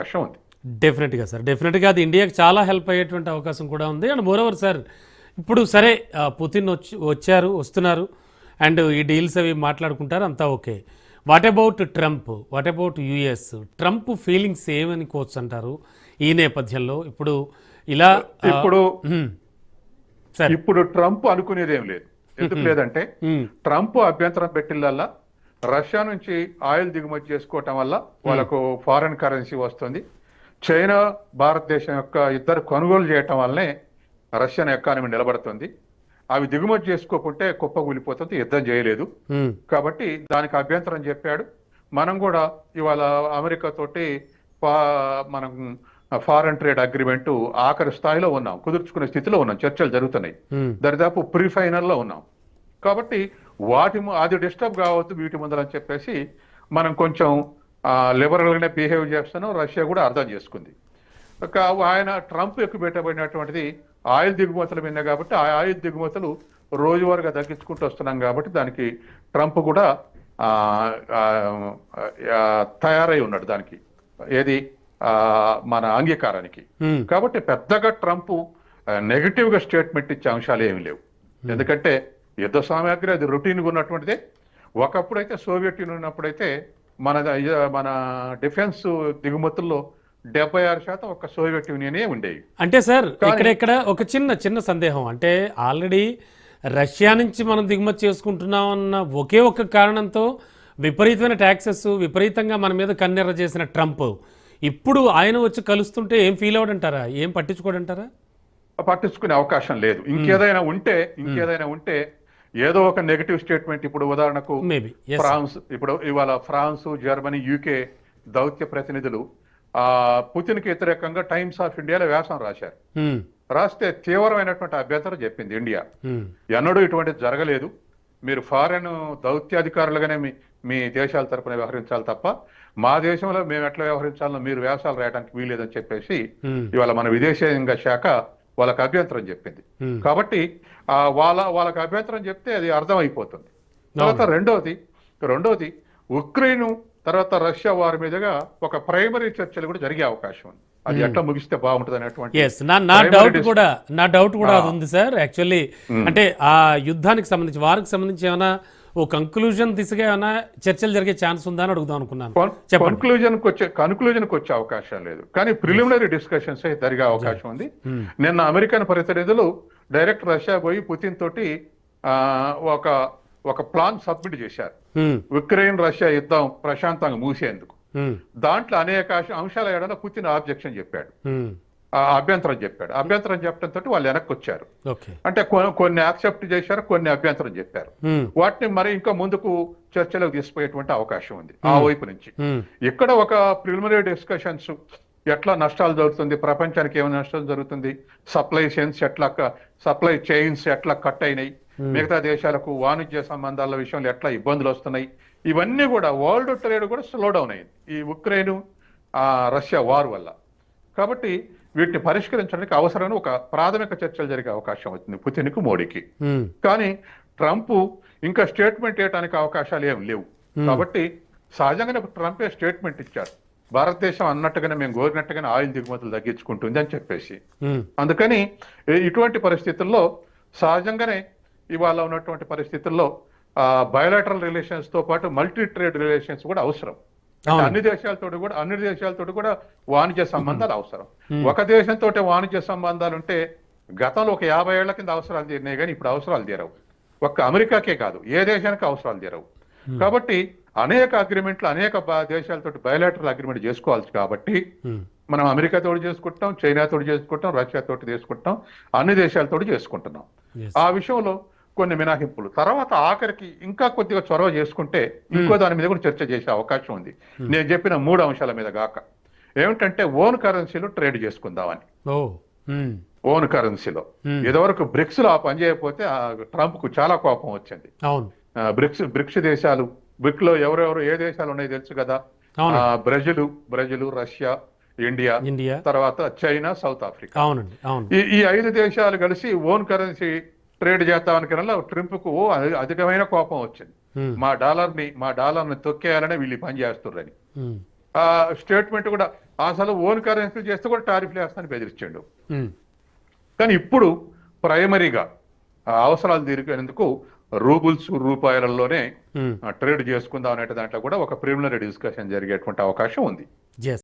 అవకాశం ఉంది. డెఫినెట్గా సార్, డెఫినెట్గా అది ఇండియాకి చాలా హెల్ప్ అయ్యేటువంటి అవకాశం కూడా ఉంది. అండ్ మోరోవర్ సార్, ఇప్పుడు సరే పుతిన్ వస్తున్నారు అండ్ ఈ డీల్స్ అవి మాట్లాడుకుంటారు, అంతా okay. What about Trump, what about US? Trump feelings ఏమనుకోవచ్చు అంటారు ఈ నేపథ్యంలో? ఇప్పుడు ఇలా ఇప్పుడు ట్రంప్ అనుకునేది ఏం లేదు. ఎందుకు లేదంటే ట్రంప్ అభ్యంతరం పెట్టిల్లల్లా రష్యా నుంచి ఆయిల్ దిగుమతి చేసుకోవటం వల్ల వాళ్ళకు ఫారెన్ కరెన్సీ వస్తుంది. చైనా భారతదేశం యొక్క ఇద్దరు కొనుగోలు చేయటం వల్లనే రష్యన్ ఎకానమీ నిలబడుతుంది. అవి దిగుమతి చేసుకోకుంటే కుప్పకూలిపోతుంది, యుద్ధం చేయలేదు. కాబట్టి దానికి అభ్యంతరం చెప్పాడు. మనం కూడా ఇవాళ అమెరికా తోటి మనం ఫారెన్ ట్రేడ్ అగ్రిమెంట్ ఆఖరి స్థాయిలో ఉన్నాం, కుదుర్చుకునే స్థితిలో ఉన్నాం, చర్చలు జరుగుతున్నాయి, దరిదాపు ప్రీ ఫైనల్లో ఉన్నాం. కాబట్టి అది డిస్టర్బ్ కావద్దు వీటి ముందరని చెప్పేసి మనం కొంచెం లిబరల్ గానే బిహేవ్ చేస్తున్నాం. రష్యా కూడా అర్థం చేసుకుంది. ఆయన ట్రంప్ ఎక్కువ పెట్టబడినటువంటిది ఆయిల్ దిగుమతుల మీద కాబట్టి ఆ ఆయిల్ దిగుమతులు రోజువారీగా తగ్గించుకుంటూ వస్తున్నాం కాబట్టి దానికి ట్రంప్ కూడా తయారై ఉన్నాడు దానికి, ఏది మన అంగీకారానికి. కాబట్టి పెద్దగా ట్రంప్ నెగటివ్ గా స్టేట్మెంట్ ఇచ్చే అంశాలు ఏమి లేవు. ఎందుకంటే యుద్ధ సామాగ్రి అది రొటీన్గా ఉన్నటువంటిదే. ఒకప్పుడైతే సోవియట్ యూనియన్ ఉన్నప్పుడైతే మన డిఫెన్స్ దిగుమతుల్లో 76% ఒక్క సోవియట్ యూనియనే ఉండేవి. అంటే సార్ ఇక్కడ ఒక చిన్న సందేహం, అంటే ఆల్రెడీ రష్యా నుంచి మనం దిగుమతి చేసుకుంటున్నాం అన్న ఒకే ఒక కారణంతో విపరీతమైన ట్యాక్సెస్, విపరీతంగా మన మీద కన్నెర్ర చేసిన ట్రంప్ ఇప్పుడు ఆయన వచ్చి కలుస్తుంటే ఏం ఫీల్ అవడంటారా, ఏం పట్టించుకోడంటారా? పట్టించుకునే అవకాశం లేదు. ఇంకేదైనా ఉంటే ఏదో ఒక నెగటివ్ స్టేట్మెంట్. ఇప్పుడు ఉదాహరణకు ఫ్రాన్స్, ఇప్పుడు ఇవాళ ఫ్రాన్స్, జర్మనీ, యూకే దౌత్య ప్రతినిధులు పుతిన్కి వ్యతిరేకంగా టైమ్స్ ఆఫ్ ఇండియాలో వ్యాసం రాశారు. రాస్తే తీవ్రమైనటువంటి అభ్యంతరం చెప్పింది ఇండియా. ఎన్నడూ ఇటువంటిది జరగలేదు, మీరు ఫారెన్ దౌత్యాధికారులుగానే మీ దేశాల తరపున వ్యవహరించాలి తప్ప మా దేశంలో మేము ఎట్లా వ్యవహరించాలో మీరు వ్యాసాలు రాయడానికి వీల్లేదని చెప్పేసి ఇవాళ మన విదేశాంగ శాఖ వాళ్ళకి అభ్యంతరం చెప్పింది. కాబట్టి వాళ్ళకి అభ్యంతరం చెప్తే అది అర్థమైపోతుంది. తర్వాత రెండవది ఉక్రెయిన్ తర్వాత రష్యా వారి మీదుగా ఒక ప్రైమరీ చర్చలు కూడా జరిగే అవకాశం ఉంది. అది ఎట్లా ముగిస్తే బాగుంటుంది అనేటువంటి నా డౌట్ కూడా అది ఉంది సార్. యాక్చువల్లీ అంటే ఆ యుద్ధానికి సంబంధించి, వారికి సంబంధించి ఏమైనా ఓ కంక్లూజన్ దిశగా ఏమైనా చర్చలు జరిగే ఛాన్స్ ఉందా అని అడుగుదాం అనుకున్నాను. కన్క్లూజన్కి వచ్చే అవకాశం లేదు, కానీ ప్రిలిమినరీ డిస్కషన్స్ జరిగే అవకాశం ఉంది. నిన్న అమెరికన్ ప్రతినిధులు డైరెక్ట్ రష్యా పోయి పుతిన్ తోటి ఒక ప్లాన్ సబ్మిట్ చేశారు, ఉక్రెయిన్ రష్యా యుద్ధం ప్రశాంతంగా మూసేందుకు. దాంట్లో అనేక అంశాల ఏడలో పుతిన్ ఆబ్జెక్షన్ చెప్పాడు, అభ్యంతరం చెప్పడంతో వాళ్ళు వెనక్కి వచ్చారు. అంటే కొన్ని యాక్సెప్ట్ చేశారు, కొన్ని అభ్యంతరం చెప్పారు. వాటిని మరి ఇంకా ముందుకు చర్చలకు తీసుకుపోయేటువంటి అవకాశం ఉంది ఆ వైపు నుంచి. ఇక్కడ ఒక ప్రిలిమినరీ డిస్కషన్స్, ఎట్లా నష్టాలు జరుగుతుంది, ప్రపంచానికి ఏమైనా నష్టం జరుగుతుంది, సప్లై చైన్స్ ఎట్లా కట్ అయినాయి, మిగతా దేశాలకు వాణిజ్య సంబంధాల విషయంలో ఎట్లా ఇబ్బందులు వస్తున్నాయి, ఇవన్నీ కూడా వరల్డ్ ట్రేడ్ కూడా స్లో డౌన్ అయింది ఈ ఉక్రెయిన్ రష్యా వార్ వల్ల. కాబట్టి వీటిని పరిష్కరించడానికి అవసరమైన ఒక ప్రాథమిక చర్చలు జరిగే అవకాశం అవుతుంది పుతిన్కు, మోడీకి. కానీ ట్రంప్ ఇంకా స్టేట్మెంట్ ఇవ్వడానికి అవకాశాలు ఏం లేవు. కాబట్టి సహజంగానే ట్రంపే స్టేట్మెంట్ ఇచ్చారు, భారతదేశం అన్నట్టుగానే మేము కోరినట్టుగానే ఆయిల్ దిగుమతులు తగ్గించుకుంటుంది అని చెప్పేసి. అందుకని ఇటువంటి పరిస్థితుల్లో సహజంగానే ఇవాళ ఉన్నటువంటి పరిస్థితుల్లో బయోలాటరల్ రిలేషన్స్ తో పాటు మల్టీ ట్రేడ్ రిలేషన్స్ కూడా అవసరం. అన్ని దేశాలతో కూడా వాణిజ్య సంబంధాలు అవసరం. ఒక దేశంతో వాణిజ్య సంబంధాలు ఉంటే గతంలో ఒక 50 ఏళ్ల కింద అవసరాలు తీరినాయి, కానీ ఇప్పుడు అవసరాలు తీరవు. ఒక్క అమెరికాకే కాదు, ఏ దేశానికి అవసరాలు తీరవు. కాబట్టి అనేక అగ్రిమెంట్లు అనేక దేశాలతో బయోలాటరల్ అగ్రిమెంట్ చేసుకోవాలి. కాబట్టి మనం అమెరికాతో చేసుకుంటాం, చైనాతో చేసుకుంటాం, రష్యాతో చేసుకుంటాం, అన్ని దేశాలతో చేసుకుంటున్నాం. ఆ విషయంలో కొన్ని మినహాయింపులు, తర్వాత ఆఖరికి ఇంకా కొద్దిగా చొరవ చేసుకుంటే ఇంకో దాని మీద కూడా చర్చ చేసే అవకాశం ఉంది. నేను చెప్పిన 3 అంశాల మీద గాక ఏమిటంటే ఓన్ కరెన్సీలో ట్రేడ్ చేసుకుందామని. ఓన్ కరెన్సీలో ఇదివరకు బ్రిక్స్ లో ఆ పని చేయకపోతే ట్రంప్ కు చాలా కోపం వచ్చింది. బ్రిక్స్ దేశాలు, బ్రిక్ లో ఎవరెవరు ఏ దేశాలు ఉన్నాయో తెలుసు కదా, బ్రెజిల్, రష్యా, ఇండియా, తర్వాత చైనా, సౌత్ ఆఫ్రికా. ఈ 5 దేశాలు కలిసి ఓన్ కరెన్సీ ట్రేడ్ చేద్దామని ట్రంప్ కు అధికమైన కోపం వచ్చింది. మా డాలర్ ని తొక్కేయాలని వీళ్ళు పని చేస్తున్నారని. స్టేట్మెంట్ కూడా అసలు ఓన్ కరెన్సీ చేస్తే కూడా టారిఫ్లు వేస్తానని బెదిరించాడు. ఉమ్, కానీ ఇప్పుడు ప్రైమరీగా ఆ అవసరాలు తీరుకునేందుకు రూబుల్స్ రూపాయలలోనే ఉమ్. ట్రేడ్ చేసుకుందాం అనే దాంట్లో కూడా ఒక ప్రిలిమినరీ డిస్కషన్ జరిగేటువంటి అవకాశం ఉంది. Yes.